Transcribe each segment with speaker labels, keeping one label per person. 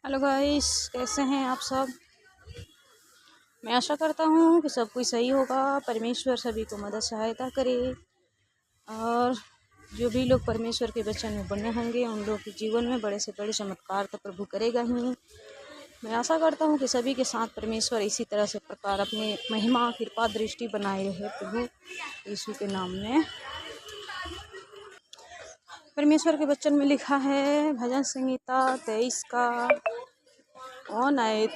Speaker 1: Hello guys, कैसे हैं आप सब। मैं आशा करता हूँ कि सब कुछ सही होगा। परमेश्वर सभी को मदद सहायता करे और जो भी लोग परमेश्वर के वचन में बने होंगे उन लोगों के जीवन में बड़े से बड़े चमत्कार तो प्रभु करेगा ही। मैं आशा करता हूँ कि सभी के साथ परमेश्वर इसी तरह से प्रकार अपनी महिमा कृपा दृष्टि बनाए रहे प्रभु यीशु के नाम में। परमेश्वर के वचन में लिखा है, भजन संहिता 23 का कौन आयत।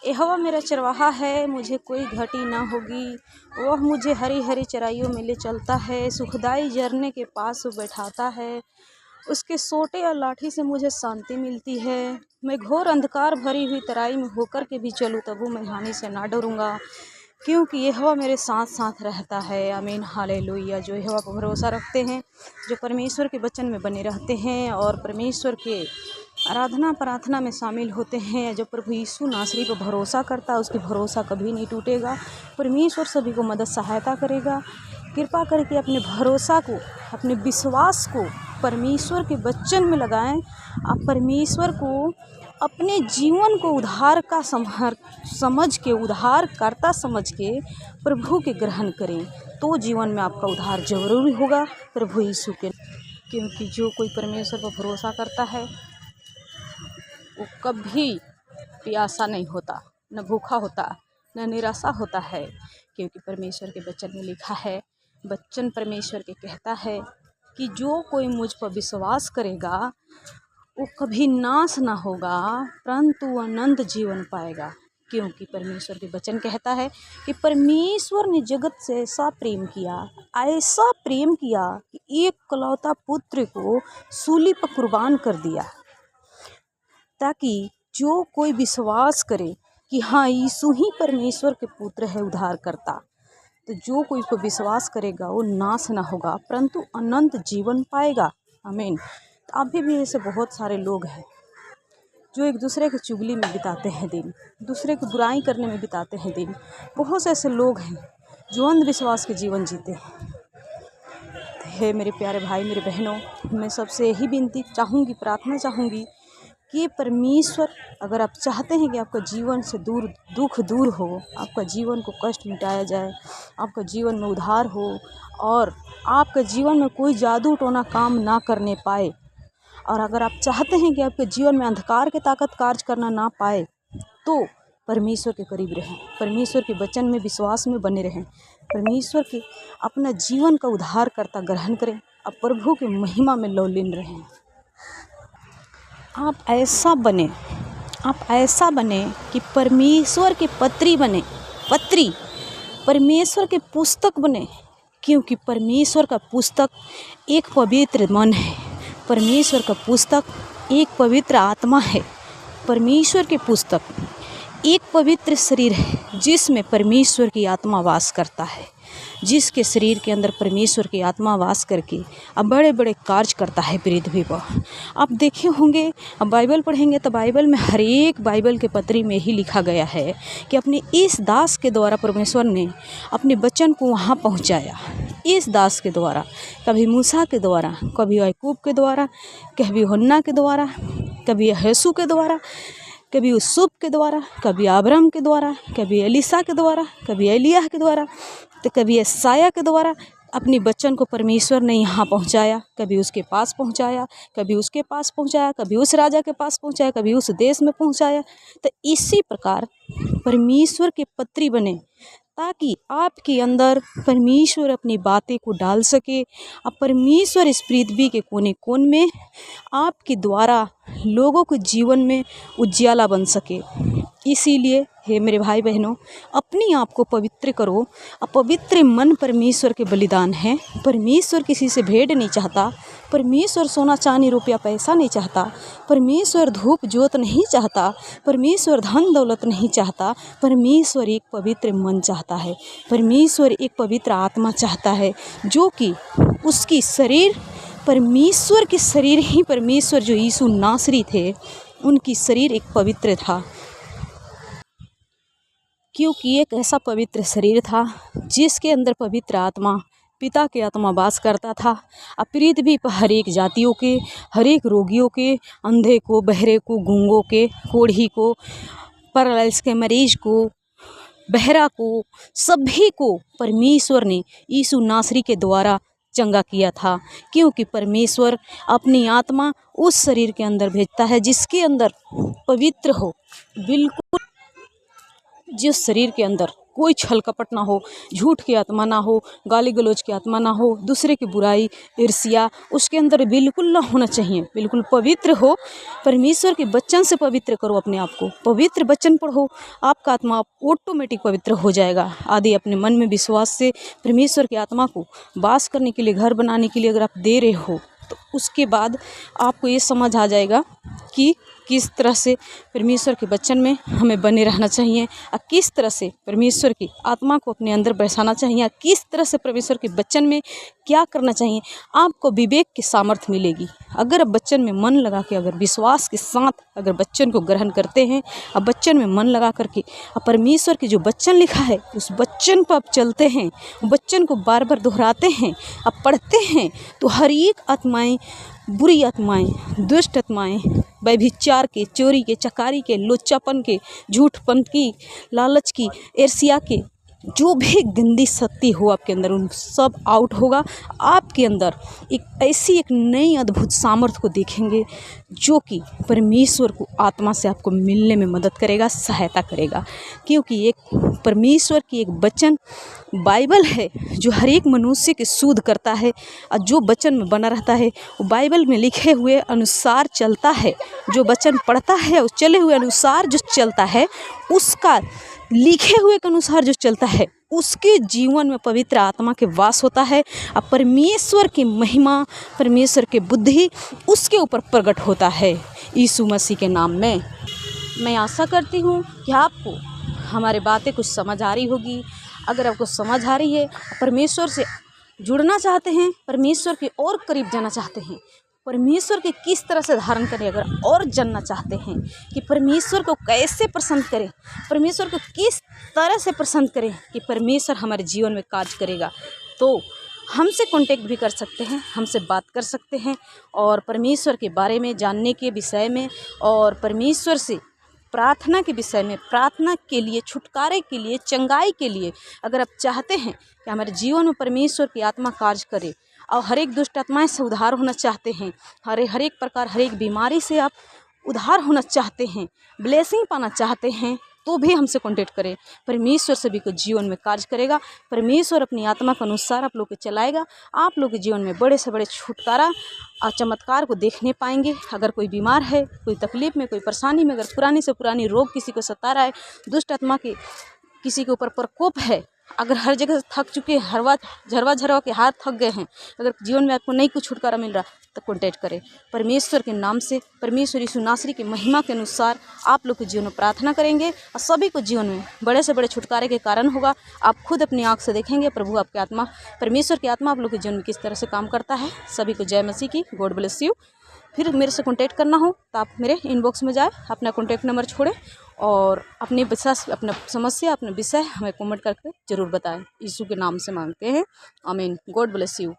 Speaker 1: यहोवा मेरा चरवाहा है, मुझे कोई घटी ना होगी। वह मुझे हरी हरी चराइयों में ले चलता है, सुखदाई झरने के पास वो बैठाता है। उसके सोटे और लाठी से मुझे शांति मिलती है। मैं घोर अंधकार भरी हुई तराई में होकर के भी चलूँ तबु मैं हानि से ना डरूंगा, क्योंकि यहोवा मेरे साथ साथ रहता है। आमीन, हालेलुया। जो यहोवा पर भरोसा रखते हैं, जो परमेश्वर के वचन में बने रहते हैं और परमेश्वर के आराधना प्रार्थना में शामिल होते हैं, जो प्रभु यीशु नासरी पर भरोसा करता है उसकी भरोसा कभी नहीं टूटेगा। परमेश्वर सभी को मदद सहायता करेगा। कृपा करके अपने भरोसा को, अपने विश्वास को परमेश्वर के वचन में लगाएं। आप परमेश्वर को अपने जीवन को उद्धार का समझ के, उद्धार करता समझ के प्रभु के ग्रहण करें, तो जीवन में आपका उद्धार जरूरी होगा प्रभु यीशु के। क्योंकि जो कोई परमेश्वर पर भरोसा करता है वो कभी प्यासा नहीं होता, न भूखा होता, न निराशा होता है। क्योंकि परमेश्वर के वचन में लिखा है, वचन परमेश्वर के कहता है कि जो कोई मुझ पर विश्वास करेगा वो कभी नाश ना होगा परंतु अनंत जीवन पाएगा। क्योंकि परमेश्वर के वचन कहता है कि परमेश्वर ने जगत से ऐसा प्रेम किया कि एक कलौता पुत्र को सूली पर कुर्बान कर दिया, ताकि जो कोई विश्वास करे कि हाँ यीशु ही परमेश्वर के पुत्र है, उद्धार करता, तो जो कोई इसको विश्वास करेगा वो नाश ना होगा परंतु अनंत जीवन पाएगा। आमीन। तो अभी भी ऐसे बहुत सारे लोग हैं जो एक दूसरे की चुगली में बिताते हैं दिन, दूसरे की बुराई करने में बिताते हैं दिन। बहुत से ऐसे लोग हैं जो अंधविश्वास के जीवन जीते हैं। हे मेरे प्यारे भाई, मेरे बहनों, मैं सबसे यही विनती चाहूँगी, प्रार्थना चाहूँगी कि परमेश्वर, अगर आप चाहते हैं कि आपका जीवन से दुख दूर हो, आपका जीवन को कष्ट मिटाया जाए, आपका जीवन में उद्धार हो और आपके जीवन में कोई जादू टोना काम ना करने पाए, और अगर आप चाहते हैं कि आपके जीवन में अंधकार की ताकत कार्य करना ना पाए, तो परमेश्वर के करीब रहें, परमेश्वर के वचन में विश्वास में बने रहें, परमेश्वर के अपना जीवन का उद्धार करता ग्रहण करें, अब प्रभु की महिमा में लौलीन रहें। आप ऐसा बने कि परमेश्वर के पत्री परमेश्वर के पुस्तक बने। क्योंकि परमेश्वर का पुस्तक एक पवित्र मन है, परमेश्वर का पुस्तक एक पवित्र आत्मा है, परमेश्वर के पुस्तक एक पवित्र शरीर है जिसमें परमेश्वर की आत्मा वास करता है, जिसके शरीर के अंदर परमेश्वर की आत्मा वास करके अब बड़े बड़े कार्य करता है। प्रिय भाई, आप देखे होंगे, अब बाइबल पढ़ेंगे तो बाइबल में हर एक बाइबल के पत्री में ही लिखा गया है कि अपने इस दास के द्वारा परमेश्वर ने अपने वचन को वहाँ पहुँचाया। इस दास के द्वारा, कभी मूसा के द्वारा, कभी याकूब के द्वारा, कभी यूहन्ना के द्वारा, कभी यहोशू के द्वारा, कभी यूसुफ के द्वारा, कभी अब्राहम के द्वारा, कभी एलीशा के द्वारा, कभी एलिय्याह के द्वारा, तो कभी यशायाह के द्वारा अपने वचन को परमेश्वर ने यहाँ पहुँचाया। कभी उसके पास पहुँचाया, कभी उसके पास पहुँचाया, कभी उस राजा के पास पहुँचाया, कभी उस देश में पहुँचाया। तो इसी प्रकार परमेश्वर के पत्री बने ताकि आपके अंदर परमेश्वर अपनी बातें को डाल सके। अब परमेश्वर इस पृथ्वी के कोने कोने में आपके द्वारा लोगों के जीवन में उज्याला बन सके। इसीलिए हे मेरे भाई बहनों, अपने आप को पवित्र करो। अपवित्र मन परमेश्वर के बलिदान है। परमेश्वर किसी से भेंट नहीं चाहता, परमेश्वर सोना चांदी रुपया पैसा नहीं चाहता, परमेश्वर धूप ज्योत नहीं चाहता, परमेश्वर धन दौलत नहीं चाहता। परमेश्वर एक पवित्र मन चाहता है, परमेश्वर एक पवित्र आत्मा चाहता है, जो कि उसकी शरीर परमेश्वर के शरीर ही, परमेश्वर जो यीशु नासरी थे उनकी शरीर एक पवित्र था। क्योंकि एक ऐसा पवित्र शरीर था जिसके अंदर पवित्र आत्मा पिता के आत्मा वास करता था। अब प्रीत भी हर एक जातियों के, हर एक रोगियों के, अंधे को, बहरे को, गूंगों के, कोढ़ी को, पैरालाइज के मरीज को, बहरा को, सभी को परमेश्वर ने यीशु नासरी के द्वारा चंगा किया था। क्योंकि परमेश्वर अपनी आत्मा उस शरीर के अंदर भेजता है जिसके अंदर पवित्र हो, बिल्कुल जिस शरीर के अंदर कोई छल कपट ना हो, झूठ की आत्मा ना हो, गाली गलौज की आत्मा ना हो, दूसरे की बुराई, ईर्ष्या उसके अंदर बिल्कुल ना होना चाहिए, बिल्कुल पवित्र हो। परमेश्वर के वचन से पवित्र करो अपने आप को, पवित्र वचन पढ़ो, आपका आत्मा ऑटोमेटिक पवित्र हो जाएगा। आदि अपने मन में विश्वास से परमेश्वर की आत्मा को वास करने के लिए, घर बनाने के लिए अगर आप दे रहे हो तो उसके बाद आपको ये समझ आ जाएगा कि किस तरह से परमेश्वर के वचन में हमें बने रहना चाहिए और किस तरह से परमेश्वर की आत्मा को अपने अंदर बैठाना चाहिए, किस तरह से परमेश्वर के वचन में क्या करना चाहिए। आपको विवेक की सामर्थ्य मिलेगी अगर आप वचन में मन लगा के, अगर विश्वास के साथ अगर वचन को ग्रहण करते हैं, अब वचन में मन लगा करके अब परमेश्वर की जो वचन लिखा है उस वचन पर आप चलते हैं, वचन को बार बार दोहराते हैं, अब पढ़ते हैं, तो हर एक आत्माएं, बुरी आत्माएं, दुष्ट आत्माएं, व्यभिचार के, चोरी के, चकारी के, लोचापन के, झूठपन की, लालच की, ईर्ष्या के, जो भी गंदी शक्ति हो आपके अंदर उन सब आउट होगा। आपके अंदर एक ऐसी एक नई अद्भुत सामर्थ्य को देखेंगे जो कि परमेश्वर को आत्मा से आपको मिलने में मदद करेगा, सहायता करेगा। क्योंकि एक परमेश्वर की एक वचन बाइबल है जो हर एक मनुष्य के शुद्ध करता है और जो वचन में बना रहता है वो बाइबल में लिखे हुए अनुसार चलता है। जो वचन पढ़ता है उस चले हुए अनुसार जो चलता है, उसका लिखे हुए के अनुसार जो चलता है, उसके जीवन में पवित्र आत्मा के वास होता है और परमेश्वर की महिमा, परमेश्वर की बुद्धि उसके ऊपर प्रकट होता है। यीशु मसीह के नाम में मैं आशा करती हूँ कि आपको हमारे बातें कुछ समझ आ रही होगी। अगर आपको समझ आ रही है, परमेश्वर से जुड़ना चाहते हैं, परमेश्वर के और करीब जाना चाहते हैं, परमेश्वर के किस तरह से धारण करें, अगर और जानना चाहते हैं कि परमेश्वर को कैसे प्रसन्न करें, परमेश्वर को किस तरह से प्रसन्न करें कि परमेश्वर हमारे जीवन में कार्य करेगा, तो हमसे कांटेक्ट भी कर सकते हैं, हमसे बात कर सकते हैं। और परमेश्वर के बारे में जानने के विषय में और परमेश्वर से प्रार्थना के विषय में, प्रार्थना के लिए, छुटकारे के लिए, चंगाई के लिए अगर आप चाहते हैं कि हमारे जीवन में परमेश्वर की आत्मा कार्य करे और हर एक दुष्ट आत्माएं से उद्धार होना चाहते हैं, हर एक प्रकार, हर एक बीमारी से आप उद्धार होना चाहते हैं, ब्लेसिंग पाना चाहते हैं, तो भी हमसे कांटेक्ट करें। परमेश्वर सभी को जीवन में कार्य करेगा। परमेश्वर अपनी आत्मा के अनुसार आप लोग को चलाएगा। आप लोग के जीवन में बड़े से बड़े छुटकारा और चमत्कार को देखने पाएंगे। अगर कोई बीमार है, कोई तकलीफ में, कोई परेशानी में, अगर पुरानी से पुरानी रोग किसी को सता रहा है, दुष्ट आत्मा के किसी के ऊपर प्रकोप है, अगर हर जगह से थक चुके हैं, झरवा के हाथ थक गए हैं, अगर जीवन में आपको नहीं कुछ छुटकारा मिल रहा तो कांटेक्ट करें। परमेश्वर के नाम से, परमेश्वर यीशु नासरी की महिमा के अनुसार आप लोग के जीवन में प्रार्थना करेंगे और सभी को जीवन में बड़े से बड़े छुटकारे के कारण होगा। आप खुद अपनी आँख से देखेंगे प्रभु आपकी आत्मा, परमेश्वर की आत्मा आप लोग के जीवन में किस तरह से काम करता है। सभी को जय मसीह की। God bless you. फिर मेरे से कांटेक्ट करना हो तो आप मेरे इनबॉक्स में जाए, अपना कांटेक्ट नंबर छोड़ें और अपने विषय, अपना समस्या, अपने विषय हमें कमेंट करके ज़रूर बताएं। यीशु के नाम से मांगते हैं, आमीन। God bless you.